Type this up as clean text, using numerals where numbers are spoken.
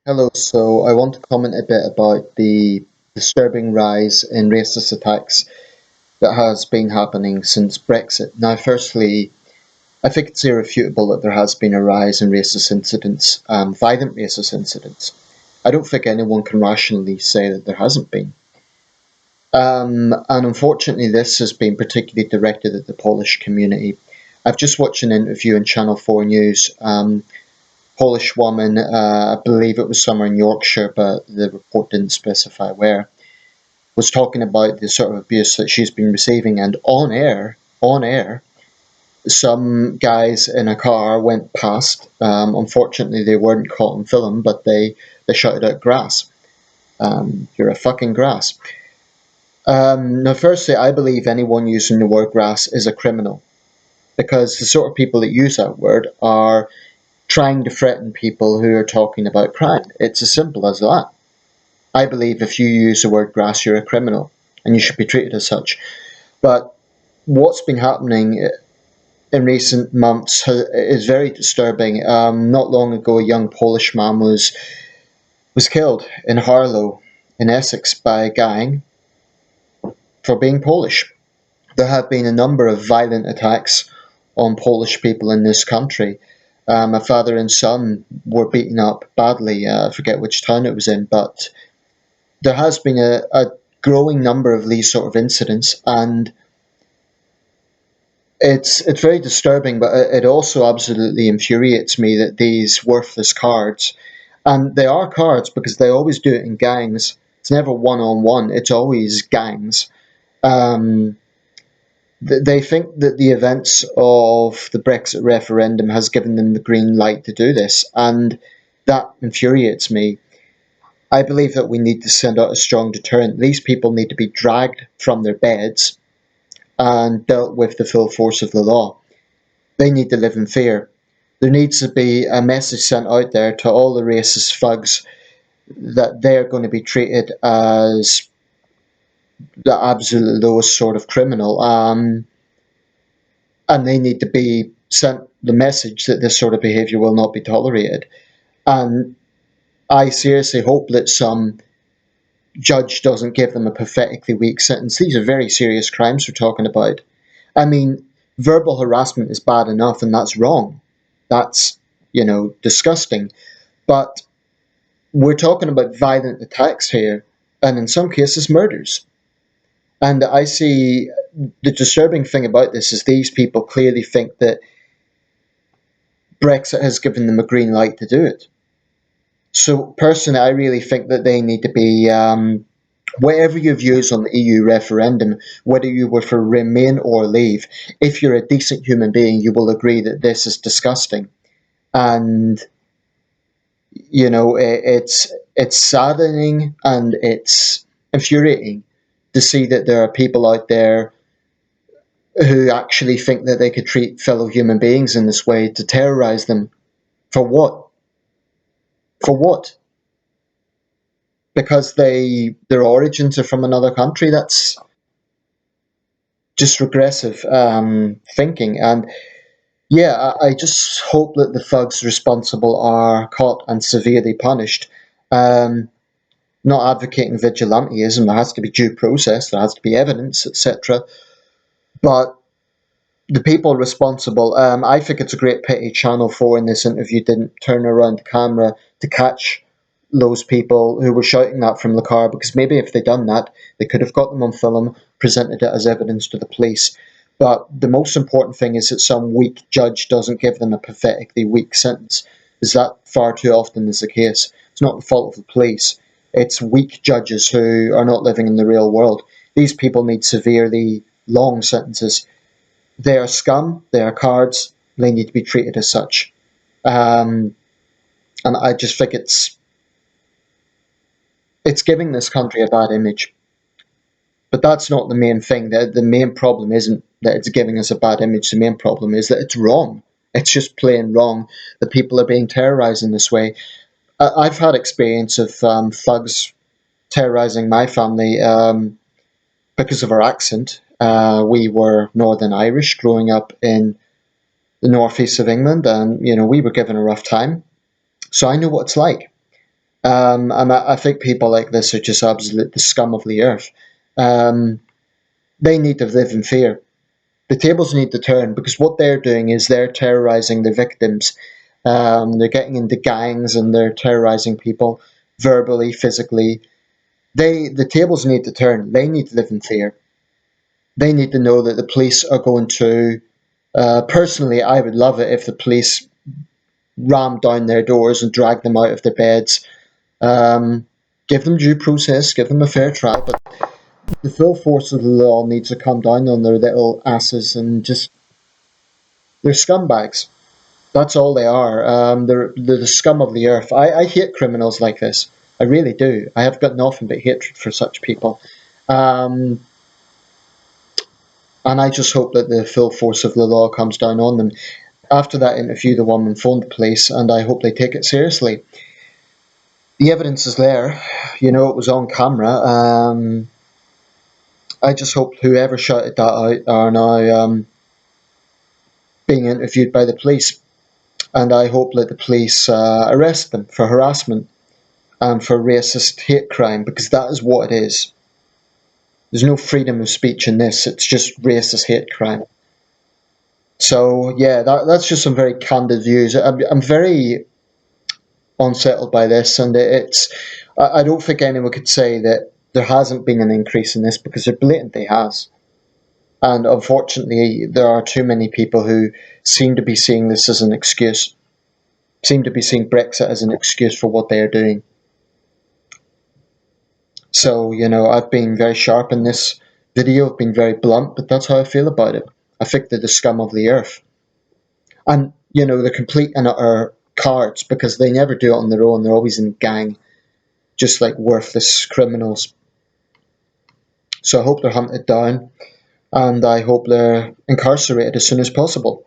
Hello, so I want to comment a bit about the disturbing rise in racist attacks that has been happening since Brexit. Now, firstly, I think it's irrefutable that there has been a rise in racist incidents, violent racist incidents. I don't think anyone can rationally say that there hasn't been. And unfortunately, this has been particularly directed at the Polish community. I've just watched an interview on Channel 4 News. Polish woman, I believe it was somewhere in Yorkshire, but the report didn't specify where, was talking about the sort of abuse that she's been receiving, and on air, some guys in a car went past. Unfortunately, they weren't caught on film, but they shouted out grass. You're a fucking grass. Now, firstly, I believe anyone using the word grass is a criminal because the sort of people that use that word are trying to threaten people who are talking about crime. It's as simple as that. I believe if you use the word grass, you're a criminal and you should be treated as such. But what's been happening in recent months is very disturbing. Not long ago, a young Polish man was killed in Harlow, in Essex, by a gang for being Polish. There have been a number of violent attacks on Polish people in this country. A father and son were beaten up badly. I forget which town it was in, but there has been a growing number of these sort of incidents, and it's very disturbing. But it also absolutely infuriates me that these worthless cards, and they are cards because they always do it in gangs. It's never one on one. It's always gangs. Um, they think that the events of the Brexit referendum has given them the green light to do this, and that infuriates me. I believe that we need to send out a strong deterrent. These people need to be dragged from their beds and dealt with the full force of the law. They need to live in fear. There needs to be a message sent out there to all the racist thugs that they're going to be treated as the absolute lowest sort of criminal. And they need to be sent the message that this sort of behaviour will not be tolerated. And I seriously hope that some judge doesn't give them a pathetically weak sentence. These are very serious crimes we're talking about. I mean, verbal harassment is bad enough, and that's wrong. That's, disgusting. But we're talking about violent attacks here, and in some cases, murders. And I see the disturbing thing about this is these people clearly think that Brexit has given them a green light to do it. So personally, I really think that they need to be, whatever your views on the EU referendum, whether you were for remain or leave, if you're a decent human being, you will agree that this is disgusting. And it's saddening and it's infuriating to see that there are people out there who actually think that they could treat fellow human beings in this way to terrorize them. For what? For what? Because their origins are from another country. That's just regressive thinking. And yeah, I just hope that the thugs responsible are caught and severely punished. Um, Not advocating vigilantism. There has to be due process. There has to be evidence, etc. But the people responsible, I think it's a great pity Channel 4 in this interview didn't turn around the camera to catch those people who were shouting that from the car, because maybe if they'd done that, they could have got them on film, presented it as evidence to the police. But the most important thing is that some weak judge doesn't give them a pathetically weak sentence, because that far too often is the case. It's not the fault of the police. It's weak judges who are not living in the real world. These people need severely long sentences. They are scum, they are cards, they need to be treated as such. Um, and I just think it's giving this country a bad image. But that's not the main thing. The main problem isn't that it's giving us a bad image. The main problem is that it's wrong. It's just plain wrong that people are being terrorized in this way. I've had experience of thugs terrorizing my family because of our accent. We were Northern Irish growing up in the northeast of England, and we were given a rough time. So I know what it's like. And I think people like this are just absolute the scum of the earth. Um, they need to live in fear. The tables need to turn because what they're doing is they're terrorizing the victims. They're getting into gangs and they're terrorizing people verbally, physically. The tables need to turn. They need to live in fear. They need to know that the police are going to. Personally, I would love it if the police rammed down their doors and dragged them out of their beds. Um, give them due process, give them a fair trial, but the full force of the law needs to come down on their little asses and just they're scumbags. That's all they are. They're the scum of the earth. I hate criminals like this. I really do. I have got nothing but hatred for such people. Um, and I just hope that the full force of the law comes down on them. After that interview, the woman phoned the police, and I hope they take it seriously. The evidence is there. You know, it was on camera. I just hope whoever shouted that out are now being interviewed by the police. And I hope that the police arrest them for harassment and for racist hate crime, because that is what it is. There's no freedom of speech in this, it's just racist hate crime. So, yeah, that's just some very candid views. I'm very unsettled by this, and I don't think anyone could say that there hasn't been an increase in this because there blatantly has. And unfortunately, there are too many people who seem to be seeing this as an excuse, seem to be seeing Brexit as an excuse for what they are doing. So, I've been very sharp in this video, I've been very blunt, but that's how I feel about it. I think they're the scum of the earth. And, they're complete and utter cards because they never do it on their own, they're always in a gang, just like worthless criminals. So I hope they're hunted down, and I hope they're incarcerated as soon as possible.